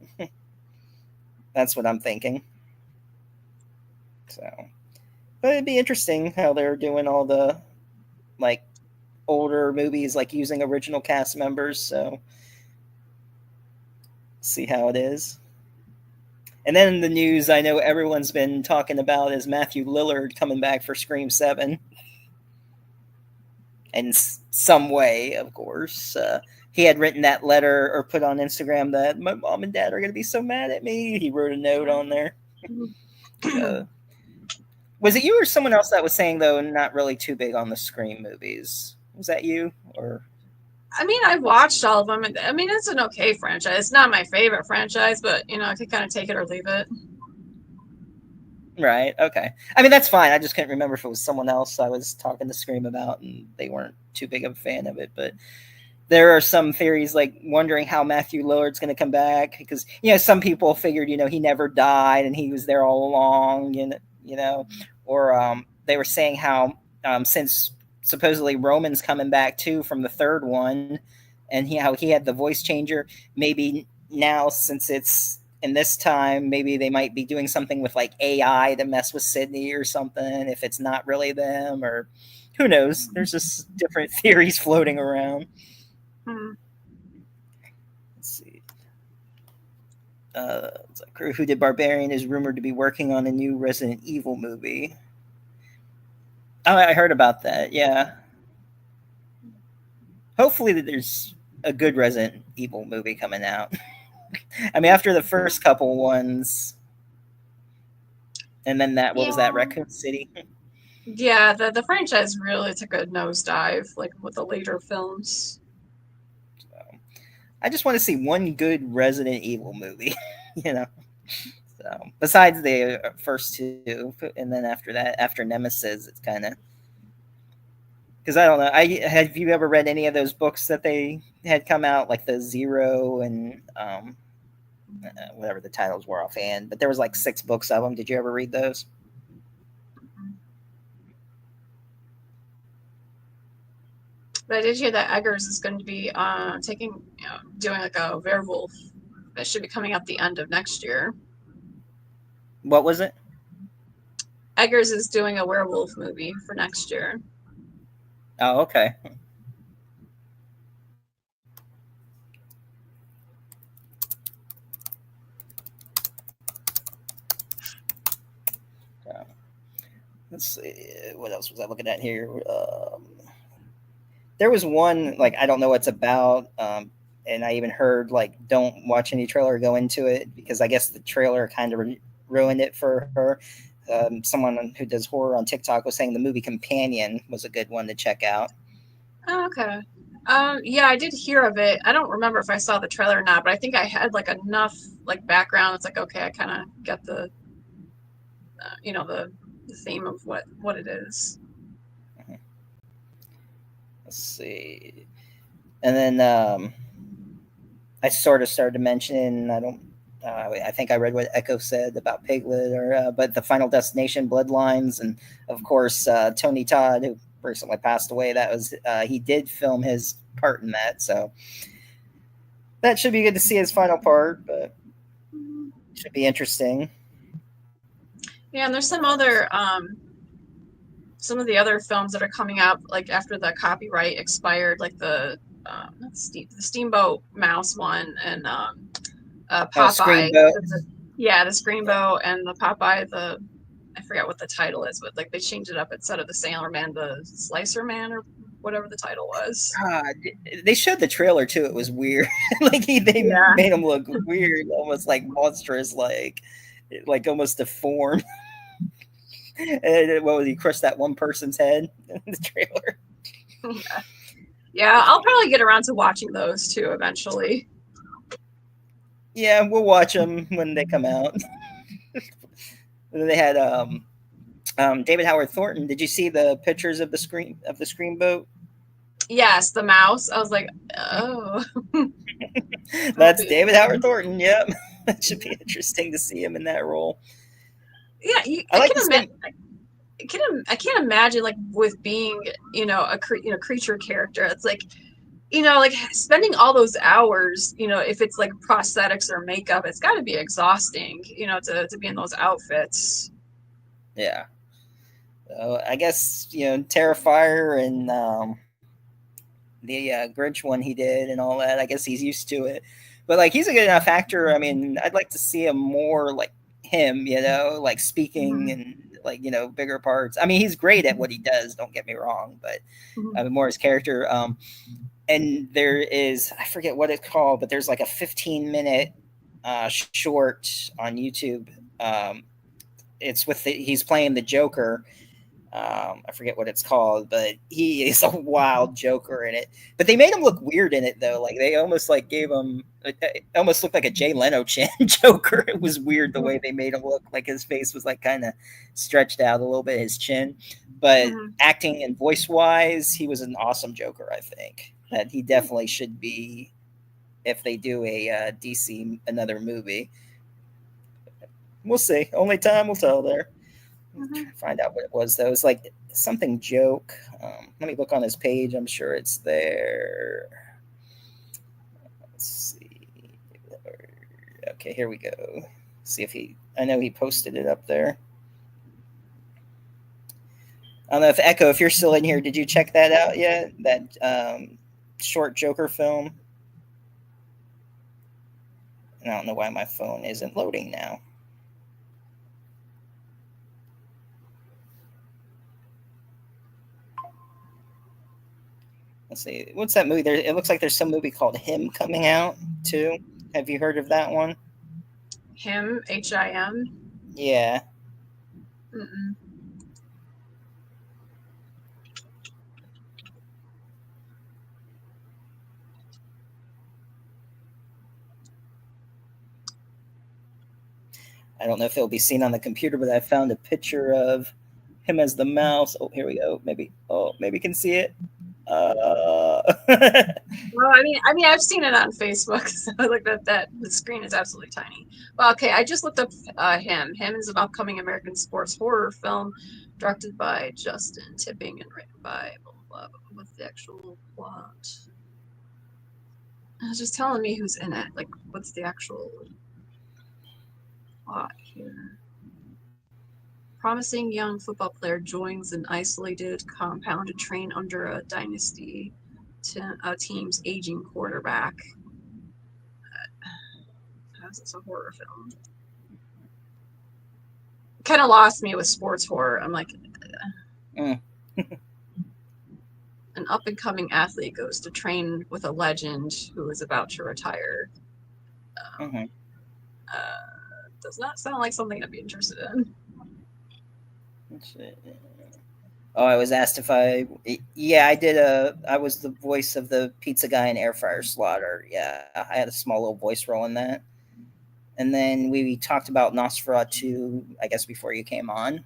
That's what I'm thinking. So, but it'd be interesting how they're doing all the like older movies, like using original cast members. So, see how it is. And then in the news, I know everyone's been talking about is Matthew Lillard coming back for Scream 7 in some way, of course. He had written that letter or put on Instagram that my mom and dad are going to be so mad at me. He wrote a note on there. Was it you or someone else that was saying, though, not really too big on the Scream movies? Was that you? Or I mean, I've watched all of them. And, I mean, it's an okay franchise. It's not my favorite franchise, but you know, I could kind of take it or leave it. right? Okay. I mean, that's fine. I just couldn't remember if it was someone else I was talking to Scream about, and they weren't too big of a fan of it. But there are some theories like wondering how Matthew Lillard's going to come back because some people figured he never died and he was there all along, or they were saying how since supposedly Roman's coming back too from the third one, and how he had the voice changer, maybe now since it's in this time, maybe they might be doing something with like AI to mess with Sydney or something if it's not really them, or who knows. There's just different theories floating around. Let's see. Who did Barbarian is rumored to be working on a new Resident Evil movie. Oh, I heard about that. Yeah. Hopefully there's a good Resident Evil movie coming out. I mean, after the first couple ones, and then what was that, Raccoon City? Yeah, the franchise really took a nosedive, like with the later films. I just want to see one good Resident Evil movie, So, besides the first two, and then after that, after Nemesis, it's kind of because I don't know. Have you ever read any of those books that they had come out, like the Zero and whatever the titles were offhand? But there was like 6 books of them. Did you ever read those? But I did hear that Eggers is going to be doing like a werewolf that should be coming out the end of next year. What was it? Eggers is doing a werewolf movie for next year. Oh, okay. Let's see. What else was I looking at here? There was one, like, I don't know what it's about. And I even heard, like, don't watch any trailer or go into it because I guess the trailer kind of ruined it for her. Someone who does horror on TikTok was saying the movie Companion was a good one to check out. Oh, okay. Yeah, I did hear of it. I don't remember if I saw the trailer or not, but I think I had like enough like background. It's like, okay, I kind of get the theme of what it is. Let's see. And then I sort of started to mention, I think I read what Echo said about Piglet, but the Final Destination Bloodlines, and of course Tony Todd, who recently passed away. That was he did film his part in that, so that should be good to see his final part. But should be interesting. Yeah, and there's some other some of the other films that are coming out like after the copyright expired, like the Steamboat Mouse one and Popeye. The Screenboat and the Popeye. I forgot what the title is, but like they changed it up instead of the Sailor Man, the Slicer Man or whatever the title was. They showed the trailer too. It was weird. They made him look weird, almost like monstrous, like almost deformed. And what was he crushed that one person's head in the trailer? Yeah, I'll probably get around to watching those too eventually. Yeah, we'll watch them when they come out. They had David Howard Thornton. Did you see the pictures of the Screenboat? Yes, the mouse. I was like, oh. That's David Howard Thornton. Yep, that should be interesting to see him in that role. Yeah, I can't imagine like with being a creature character. It's like like spending all those hours. If it's like prosthetics or makeup, it's got to be exhausting. To be in those outfits. Yeah. So I guess Terrifier and the Grinch one he did and all that. I guess he's used to it. But like he's a good enough actor. I mean, I'd like to see him more like him, like speaking and like bigger parts. I mean, he's great at what he does. Don't get me wrong, but more his character. And there is, I forget what it's called, but there's like a 15-minute short on YouTube. It's he's playing the Joker. I forget what it's called, but he is a wild Joker in it. But they made him look weird in it, though. Like they almost like gave him, it almost looked like a Jay Leno chin Joker. It was weird the way they made him look. Like his face was like kind of stretched out a little bit, his chin. But acting and voice wise, he was an awesome Joker. I think that he definitely should be if they do a DC another movie. We'll see. Only time will tell there. Find out what it was though. It's like something joke. Let me look on his page. I'm sure it's there. Let's see. Okay, here we go. See if I know he posted it up there. I don't know if Echo, if you're still in here, did you check that out yet? That short Joker film? I don't know why my phone isn't loading now. Let's see. What's that movie? It looks like there's some movie called Him coming out too. Have you heard of that one? Him, Him. Yeah. Mm-mm. I don't know if it'll be seen on the computer, but I found a picture of him as the mouse. Oh, here we go. Maybe you can see it. Well, I mean, I've seen it on Facebook. So like that the screen is absolutely tiny. Well, okay, I just looked up Him. Him is an upcoming American sports horror film directed by Justin Tipping and written by blah, blah, blah. What's the actual plot? It's just telling me who's in it. Like, what's the actual plot here? Promising young football player joins an isolated compound to train under a dynasty team's aging quarterback. How's this a horror film? Kind of lost me with sports horror. I'm like, an up-and-coming athlete goes to train with a legend who is about to retire. Does not sound like something I'd be interested in. Oh, I was asked if I was the voice of the pizza guy in Air Fryer Slaughter. Yeah, I had a small little voice role in that. And then we talked about Nosferatu, I guess, before you came on.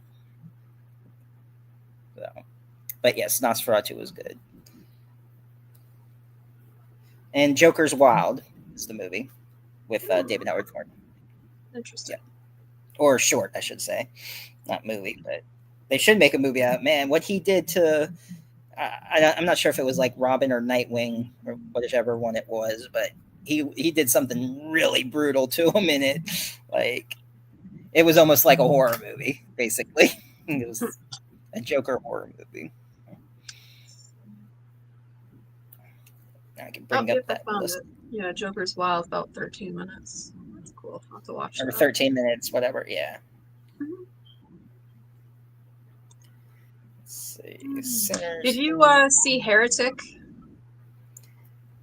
So, but yes, Nosferatu was good. And Joker's Wild is the movie with David Howard Thornton. Interesting. Yeah. Or short, I should say. Not movie, but they should make a movie out. Man, what he did to... I'm not sure if it was like Robin or Nightwing or whichever one it was, but he did something really brutal to him in it. Like, it was almost like a horror movie, basically. It was a Joker horror movie. I can bring up that list. Yeah, Joker's Wild, about 13 minutes. That's cool. I'll have to watch or 13 minutes, whatever. Yeah. Let's see. Sinners. Did you see Heretic?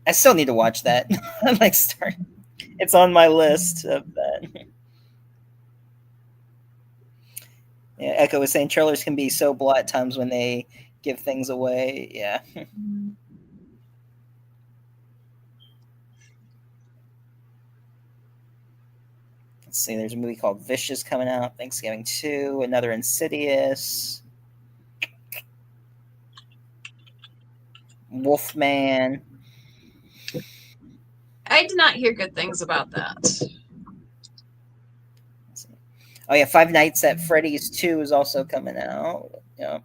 I still need to watch that. I'm like, it's on my list of that. Yeah, Echo was saying trailers can be so blah at times when they give things away. Yeah. Let's see, there's a movie called Vicious coming out Thanksgiving 2, another Insidious, Wolfman. I did not hear good things about that. Oh yeah, Five Nights at Freddy's 2 is also coming out. Yeah.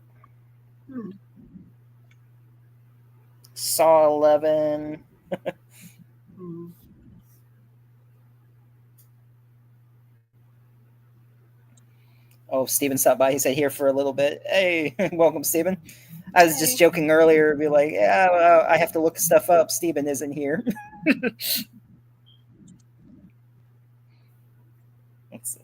Saw 11. Oh, Steven stopped by. He said, here for a little bit. Hey, welcome, Steven. I was just joking earlier, be like, yeah, well, I have to look stuff up. Steven isn't here. Let's see.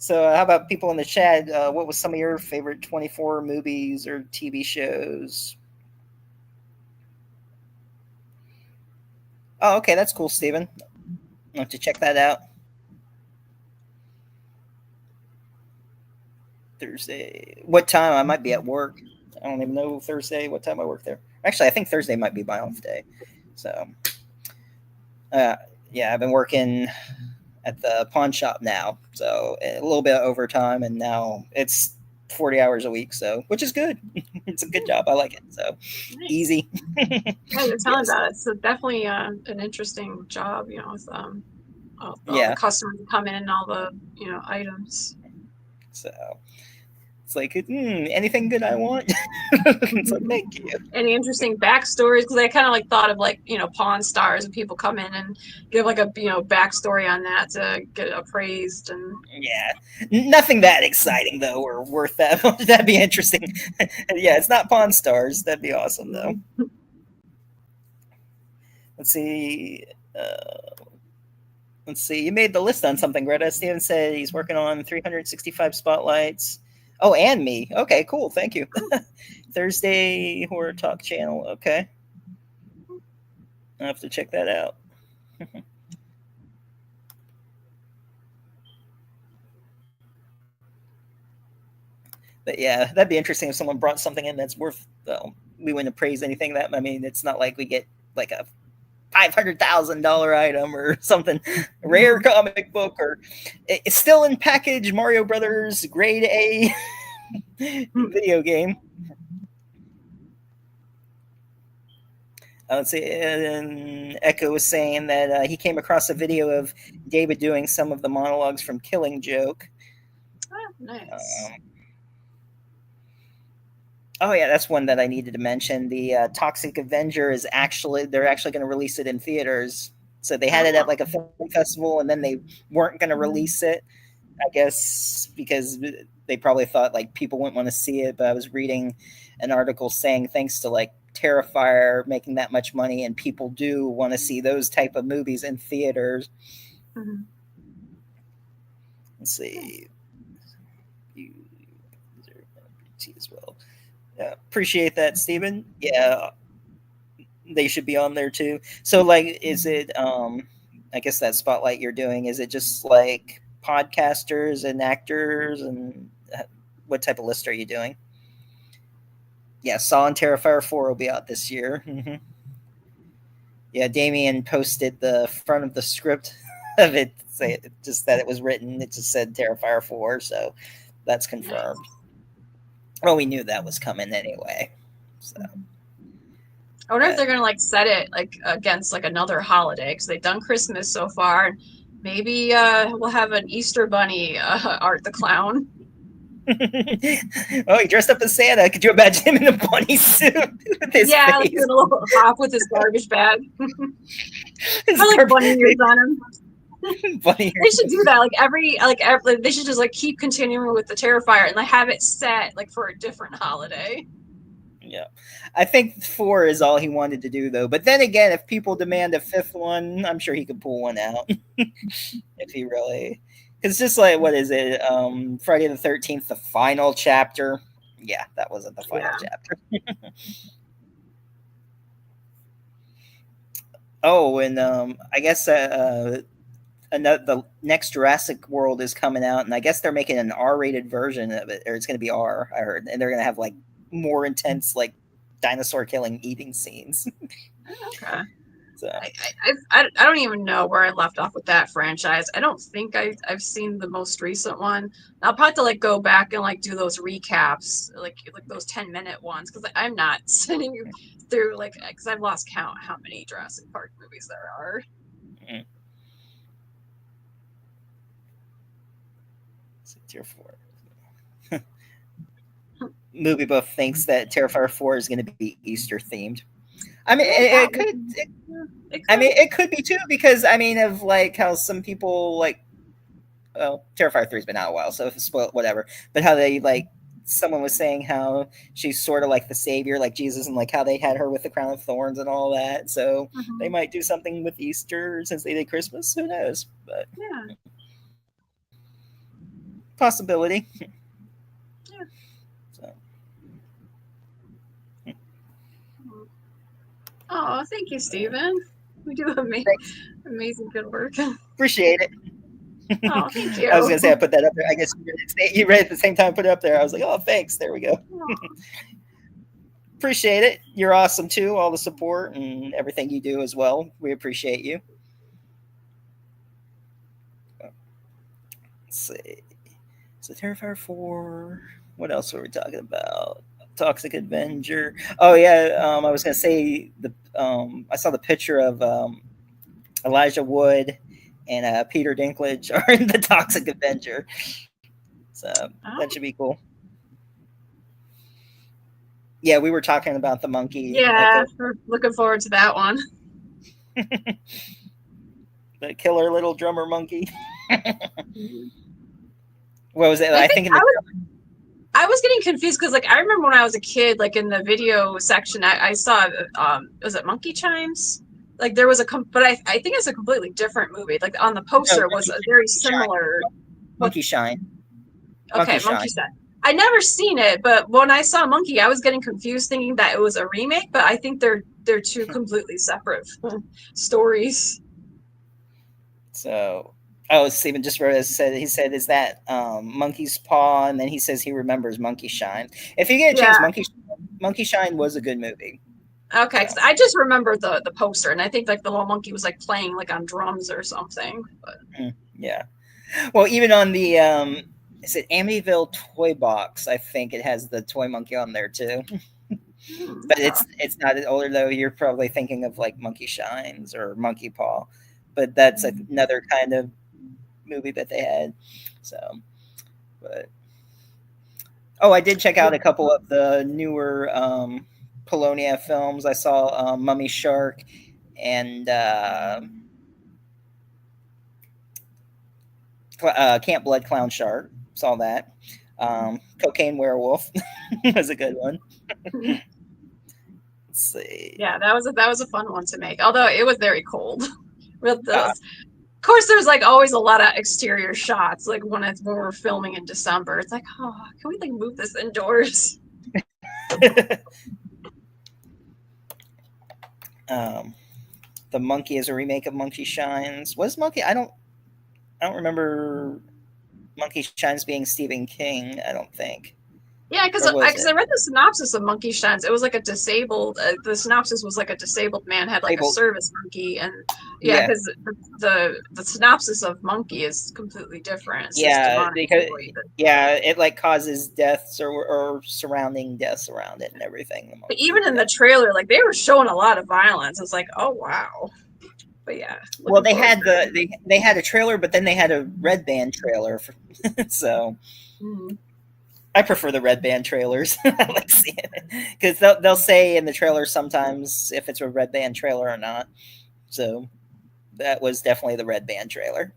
So, how about people in the chat? What was some of your favorite 24 movies or TV shows? Oh, okay, that's cool, Steven. I'll have to check that out. Thursday. What time? I might be at work. I don't even know Thursday what time I work there. Actually, I think Thursday might be my off day. So, uh, yeah, I've been working at the pawn shop now, so a little bit of overtime, and now it's 40 hours a week, so which is good. It's a good job. I like it. So Nice. easy. Yeah, you're telling Yes. about it. So definitely an interesting job, with all the Yeah. customers that come in and all the items. So it's like, anything good I want. It's like, thank you. Any interesting backstories? Because I kind of like thought of like Pawn Stars and people come in and give like a backstory on that to get it appraised and. Yeah, nothing that exciting though, or worth that. That'd be interesting. Yeah, it's not Pawn Stars. That'd be awesome though. Let's see. Uh, let's see. You made the list on something, Greta. Steven said he's working on 365 spotlights. Oh, and me. Okay, cool. Thank you. Thursday Horror Talk channel. Okay, I'll have to check that out. But yeah, that'd be interesting if someone brought something in that's worth. We wouldn't appraise anything that. I mean, it's not like we get like a $500,000 item or something rare comic book, or it's still in package Mario Brothers grade A video game. Let's see. And Echo was saying that he came across a video of David doing some of the monologues from Killing Joke. Oh, nice. Oh yeah, that's one that I needed to mention. The Toxic Avenger is they're actually going to release it in theaters. So they had it at like a film festival, and then they weren't going to release it. I guess because they probably thought like people wouldn't want to see it. But I was reading an article saying thanks to like Terrifier making that much money, and people do want to see those type of movies in theaters. Mm-hmm. Let's see. You deserve an as well. Appreciate that, Stephen. Yeah, they should be on there too. So, like, is it? I guess that spotlight you're doing, is it just like podcasters and actors, and what type of list are you doing? Yeah, Saw and Terrifier 4 will be out this year. Mm-hmm. Yeah, Damien posted the front of the script of it, say just that it was written. It just said Terrifier 4, so that's confirmed. Nice. Well, we knew that was coming anyway. So I wonder if they're gonna like set it like against like another holiday because they've done Christmas so far. Maybe we'll have an Easter Bunny Art the Clown. Oh, he dressed up as Santa. Could you imagine him in a bunny suit with his face? Like a little hop with his garbage bag. Like bunny ears on him. Bunny ears. They should do that. Like they should just like keep continuing with the Terrifier and like have it set like for a different holiday. Yeah, I think 4 is all he wanted to do though. But then again, if people demand a 5th one, I'm sure he could pull one out if he really. It's just like, what is it? Friday the 13th, the final chapter. Yeah, that wasn't the final chapter. Oh, and I guess the next Jurassic World is coming out, and I guess they're making an R-rated version of it, or it's going to be R. I heard, and they're going to have like more intense, like dinosaur killing, eating scenes. Okay. So. I don't even know where I left off with that franchise. I don't think I've seen the most recent one. I'll probably have to like go back and like do those recaps, like those 10-minute ones, because I'm not sitting through like because I've lost count how many Jurassic Park movies there are. Mm-hmm. Tier 4. Movie buff thinks that Terrifier 4 is going to be Easter themed. I mean, it could. I mean, it could be too, because I mean, of like how some people like. Well, Terrifier 3's been out a while, so if it's spoiled, whatever. But how they like, someone was saying how she's sort of like the savior, like Jesus, and like how they had her with the crown of thorns and all that. So they might do something with Easter since they did Christmas. Who knows? But yeah. Possibility. Yeah. So, Oh, thank you, Stephen. We do thanks. amazing good work. Appreciate it. Oh, thank I was you. gonna say I put that up there. I guess you read it at the same time. I put it up there. I was like, oh, thanks. There we go. Appreciate it. You're awesome too. All the support and everything you do as well. We appreciate you. Let's see. So Terrifier 4. What else were we talking about? Toxic Avenger. Oh yeah, I was gonna say I saw the picture of Elijah Wood and Peter Dinklage are in the Toxic Avenger. So that Oh, should be cool. Yeah, we were talking about the monkey yeah, Echo, we're looking forward to that one. the killer little drummer monkey. Mhm. What was it? I I think think in the I was getting confused because like I remember when I was a kid, like in the video section, I saw was it Monkey Chimes? Like there was but I think it's a completely different movie. Like on the no, poster was a very Monkey Shine. similar. What? Monkey Shine. Okay, Monkey Monkey Shine. Shine. I never seen it, but when I saw Monkey, I was getting confused, thinking that it was a remake. But I think they're two completely separate stories. So, oh, Stephen just wrote. Said he said, "Is that Monkey's Paw?" And then he says he remembers Monkey Shine. If you get a chance, Yeah. Monkey Shine was a good movie. Okay, So, because I just remember the poster, and I think like the little monkey was like playing like on drums or something. But yeah. Well, even on the is it Amityville toy box? I think it has the toy monkey on there too. But okay. it's not older though. You're probably thinking of like Monkey Shines or Monkey Paw, but that's another kind of movie that they had. So, but oh, I did check out a couple of the newer Polonia films. I saw Mummy Shark and Camp Blood Clown Shark. Saw that. Cocaine Werewolf was a good one. Let's see. Yeah, that was a fun one to make. Although it was very cold. With Uh, those, of course, there's like always a lot of exterior shots. Like when we're filming in December, it's like, oh, can we like move this indoors? um, the Monkey is a remake of Monkey Shines. Was Monkey? I don't remember Monkey Shines being Stephen King. I don't think, Yeah, or was because I it? read the synopsis of Monkey Shines. It was like a disabled. The synopsis was like a disabled man had like a Fable. service monkey, and yeah, Yeah, because the synopsis of Monkey is completely different. It's this yeah, demonic because boy. yeah, it like causes deaths or surrounding deaths around it and everything. The But monkey. even in Yeah. the trailer, like they were showing a lot of violence. It's like, oh wow. But yeah, Well, looking forward to that. they had a trailer, but then they had a Red Band trailer. So Mhm. I prefer the Red Band trailers. I like seeing it because they'll say in the trailer sometimes if it's a Red Band trailer or not. So that was definitely the Red Band trailer.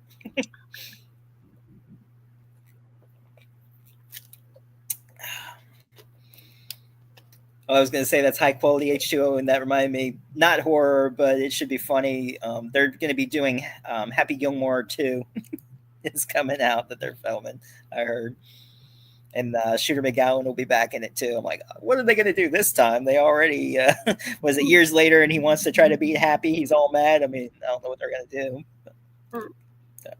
I was going to say that's high quality H2O, and that reminded me, not horror, but it should be funny. They're going to be doing Happy Gilmore 2 is coming out that they're filming, I heard. And Shooter McGowan will be back in it too. I'm like, what are they going to do this time? They already, was it years later and he wants to try to beat Happy? He's all mad. I mean, I don't know what they're going to do. Mm. So,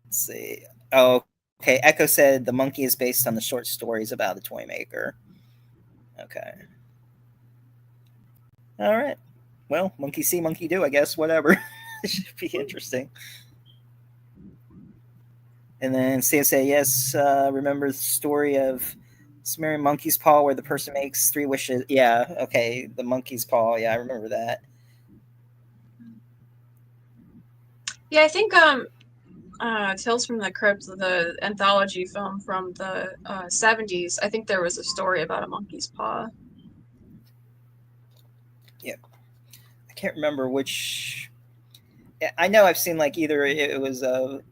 let's see. Oh, okay. Echo said the monkey is based on the short stories about the toy maker. Okay. All right. Well, monkey see, monkey do, I guess. Whatever. It should be interesting. And then CSA, yes, remember the story of Sumerian monkey's paw where the person makes 3 wishes. Yeah, okay. The monkey's paw. Yeah, I remember that. Yeah, I think Tales from the Crypt, the anthology film from the 70s. I think there was a story about a monkey's paw. Yeah. I can't remember which. I know I've seen like either it was a.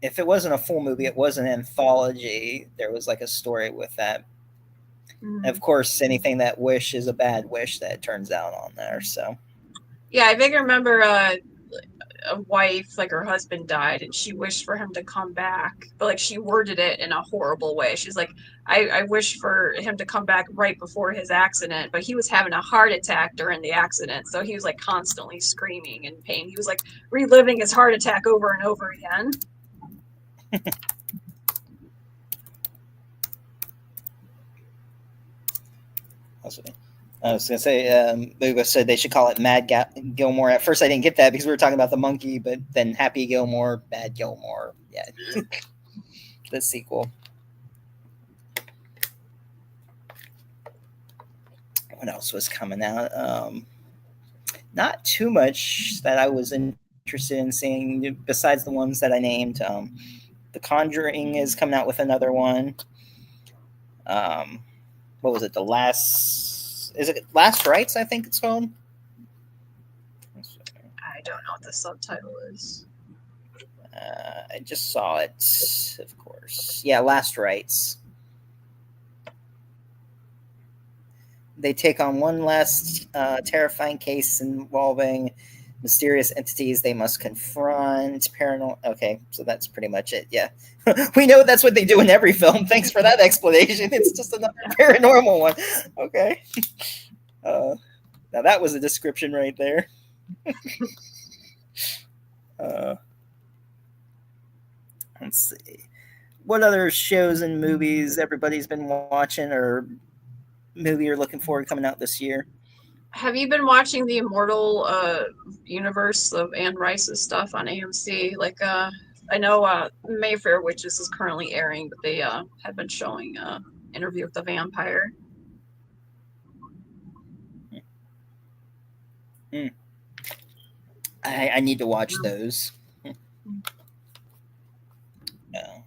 If it wasn't a full movie, it was an anthology. There was like a story with that. And of Mm. course, anything that wish is a bad wish that turns out on there. So Yeah, I vaguely remember a wife, like her husband died, and she wished for him to come back, but like she worded it in a horrible way. She's like, I wish for him to come back right before his accident, but he was having a heart attack during the accident, so he was like constantly screaming in pain. He was like reliving his heart attack over and over again. I was gonna say, Lugo said they should call it Gilmore. At first, I didn't get that because we were talking about the monkey, but then Happy Gilmore, Bad Gilmore, yeah, the sequel. What else was coming out? Not too much that I was interested in seeing besides the ones that I named. The Conjuring is coming out with another one. What was it? Is it Last Rites? I think it's called. I don't know what the subtitle is. I just saw it, of course. Yeah, Last Rites. They take on one last terrifying case involving mysterious entities they must confront. Paranormal. Okay, so that's pretty much it. Yeah, we know that's what they do in every film. Thanks for that explanation. It's just another paranormal one. Okay. Now that was a description right there. Let's see. What other shows and movies everybody's been watching or movie you're looking forward coming out this year? Have you been watching the Immortal universe of Anne Rice's stuff on AMC? Like, I know Mayfair Witches is currently airing, but they have been showing Interview with the Vampire. I need to watch those. No.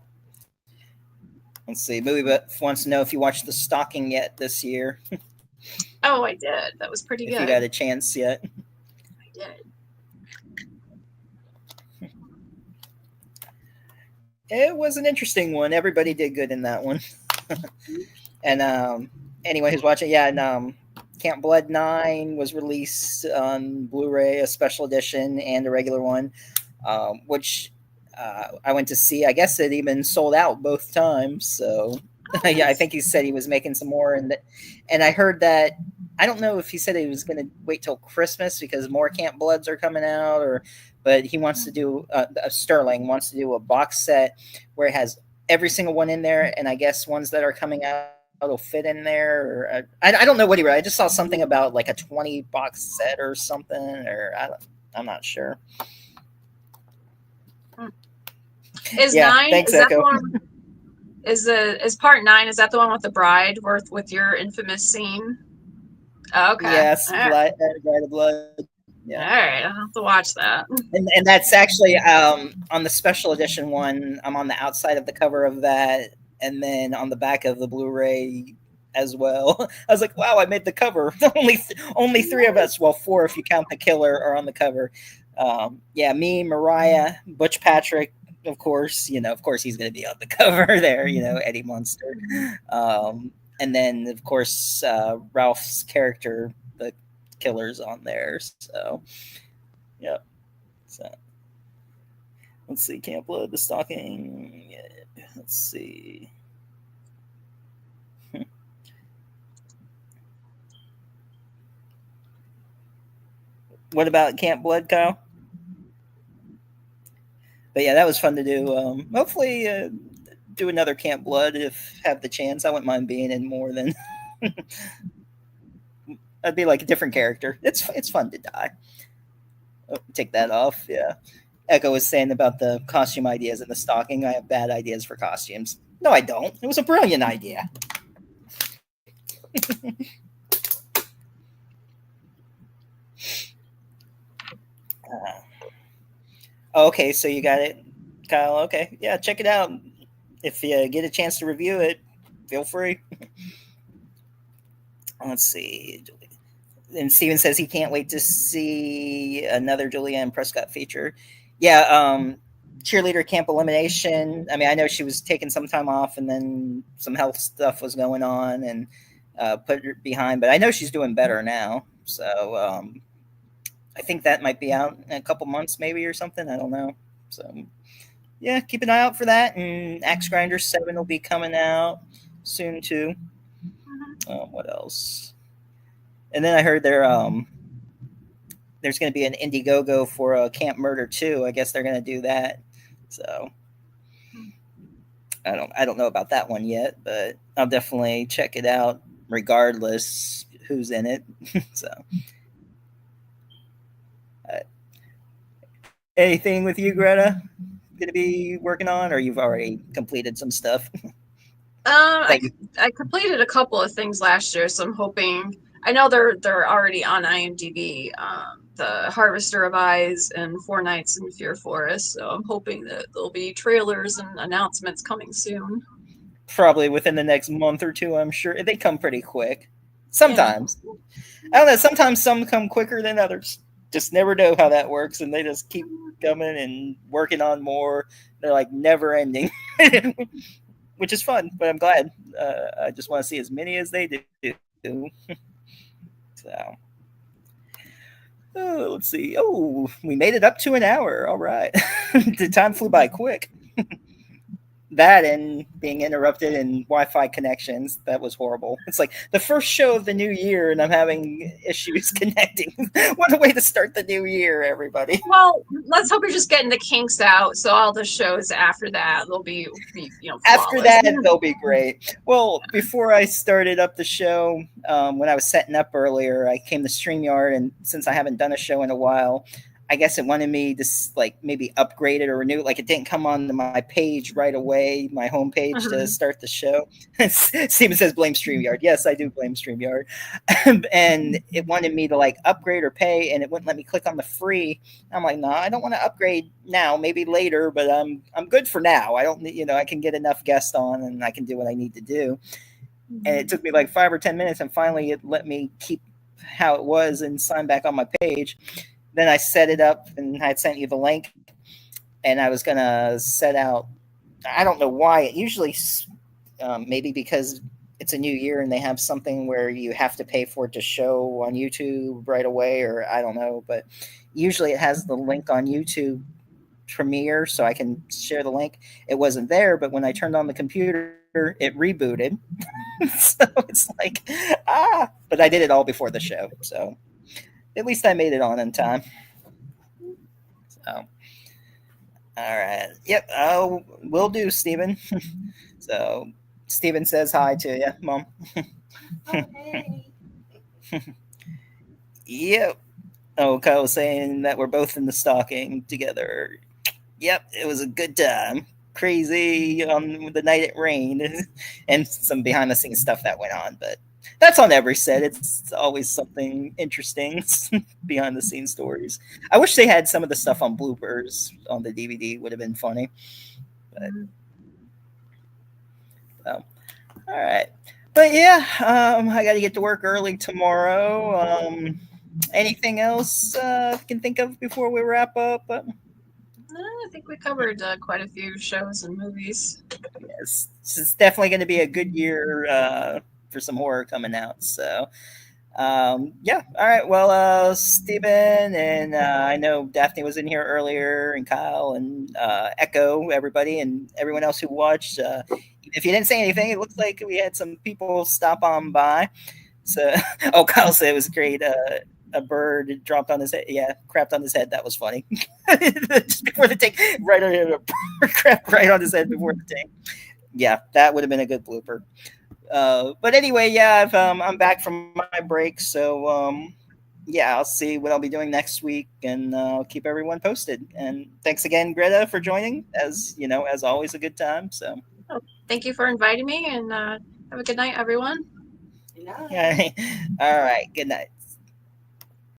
Let's see. Movie Buff wants to know if you watched The Stalking yet this year. Oh, I did. That was pretty good. If you got a chance yet. I did. It was an interesting one. Everybody did good in that one. And anyone who's watching, yeah, and Camp Blood 9 was released on Blu-ray, a special edition and a regular one, which I went to see. I guess it even sold out both times. So yeah, I think he said he was making some more, and I heard that. I don't know if he said he was going to wait till Christmas because more Camp Bloods are coming out, but he wants to do Sterling wants to do a box set where it has every single one in there, and I guess ones that are coming out will fit in there. Or I don't know what he wrote. I just saw something about like a 20 box set or something, or I'm not sure. Is Yeah, 9? thanks, Is that Echo. the one? Is part 9? Is that the one with the bride, with your infamous scene? Oh, okay. Yes, All right. Blood. Yeah. All right, I'll have to watch that. And that's actually on the special edition one. I'm on the outside of the cover of that, and then on the back of the Blu-ray as well. I was like, wow, I made the cover. only 3 of us, well, 4 if you count the killer, are on the cover. Yeah, me, Mariah, Butch Patrick, of course. Of course he's going to be on the cover there. Eddie Munster. And then, of course, Ralph's character, the killer's on there. So, yeah. So, let's see. Camp Blood, The Stalking. Yeah, let's see. What about Camp Blood, Kyle? But yeah, that was fun to do. Hopefully, do another Camp Blood if have the chance. I wouldn't mind being in more than. I'd be like a different character. It's fun to die. Oh, take that off. Yeah. Echo was saying about the costume ideas and the stalking. I have bad ideas for costumes. No, I don't. It was a brilliant idea. Okay, so you got it, Kyle. Okay, yeah, check it out. If you get a chance to review it, feel free. Let's see. And Steven says he can't wait to see another Julianne Prescott feature. Yeah, cheerleader camp elimination. I mean, I know she was taking some time off, and then some health stuff was going on, and put her behind. But I know she's doing better now. So I think that might be out in a couple months, maybe or something. I don't know. So yeah, keep an eye out for that. And Axe Grinder 7 will be coming out soon too. Mhm. What else? And then I heard there's going to be an Indiegogo for Camp Murder 2. I guess they're going to do that. So I don't know about that one yet, but I'll definitely check it out regardless who's in it. So uh, anything with you, Greta? Going to be working on, or you've already completed some stuff I that you I completed a couple of things last year, so I'm hoping. I know they're already on IMDb. The Harvester of Eyes and Four Nights in Fear Forest. So I'm hoping that there'll be trailers and announcements coming soon. probably within the next month or two? I'm sure they come pretty quick. Yeah. Sometimes I don't know. Sometimes some come quicker than others. Just never know how that works, and they just keep coming and working on more. They're like never ending, which is fun. But I'm glad. I just want to see as many as they do. So, let's see. Oh, we made it up to an hour. All right, the time flew by quick. That and being interrupted in Wi-Fi connections. That was horrible. It's like the first show of the new year, and I'm having issues connecting. What a way to start the new year, everybody. Well, let's hope you're just getting the kinks out, so all the shows after that they'll be After flawless. that, they'll be great. Well, before I started up the show, when I was setting up earlier, I came to StreamYard, and since I haven't done a show in a while, I guess it wanted me to like maybe upgrade it or renew it. Like it didn't come onto my page right away, my homepage to Mhm. start the show. Steven says blame StreamYard. Yes, I do blame StreamYard. And it wanted me to like upgrade or pay, and it wouldn't let me click on the free. I'm like, no, I don't want to upgrade now. Maybe later, but I'm good for now. I don't, I can get enough guests on, and I can do what I need to do. And it took me like 5 or 10 minutes, and finally it let me keep how it was and sign back on my page. Then I set it up, and I had sent you the link, and I was gonna set out. I don't know why. It usually, maybe because it's a new year and they have something where you have to pay for it to show on YouTube right away, or I don't know. But usually it has the link on YouTube Premiere, so I can share the link. It wasn't there, but when I turned on the computer, it rebooted. So it's like, but I did it all before the show, so at least I made it on in time. So, all right. Yep. Will do, Stephen. So, Stephen says hi to you, Mom. Oh, hey. Yep. Oh, Kyle was saying that we're both in the stocking together. Yep, it was a good time. Crazy on the night it rained, and some behind the scenes stuff that went on. But that's on every set. It's always something interesting behind the scenes stories. I wish they had some of the stuff on bloopers on the DVD. Would have been funny. But um, all right. But yeah, I got to get to work early tomorrow. Anything else you can think of before we wrap up? I think we covered quite a few shows and movies. Yes, it's definitely going to be a good year for some horror coming out. So, yeah. All right. Well, Stephen, and I know Daphne was in here earlier, and Kyle, and Echo, everybody, and everyone else who watched. If you didn't say anything, it looks like we had some people stop on by. So, oh, Kyle said it was great. A bird dropped on his head. Yeah, crapped on his head. That was funny. Just before the take, right on a bird crapped right on his head before the take. Yeah, that would have been a good blooper. But anyway, yeah, I'm back from my break, so yeah, I'll see what I'll be doing next week, and I'll keep everyone posted. And thanks again, Greta, for joining. As always, a good time. So, Oh, thank you for inviting me, and have a good night, everyone. No. all right, good night.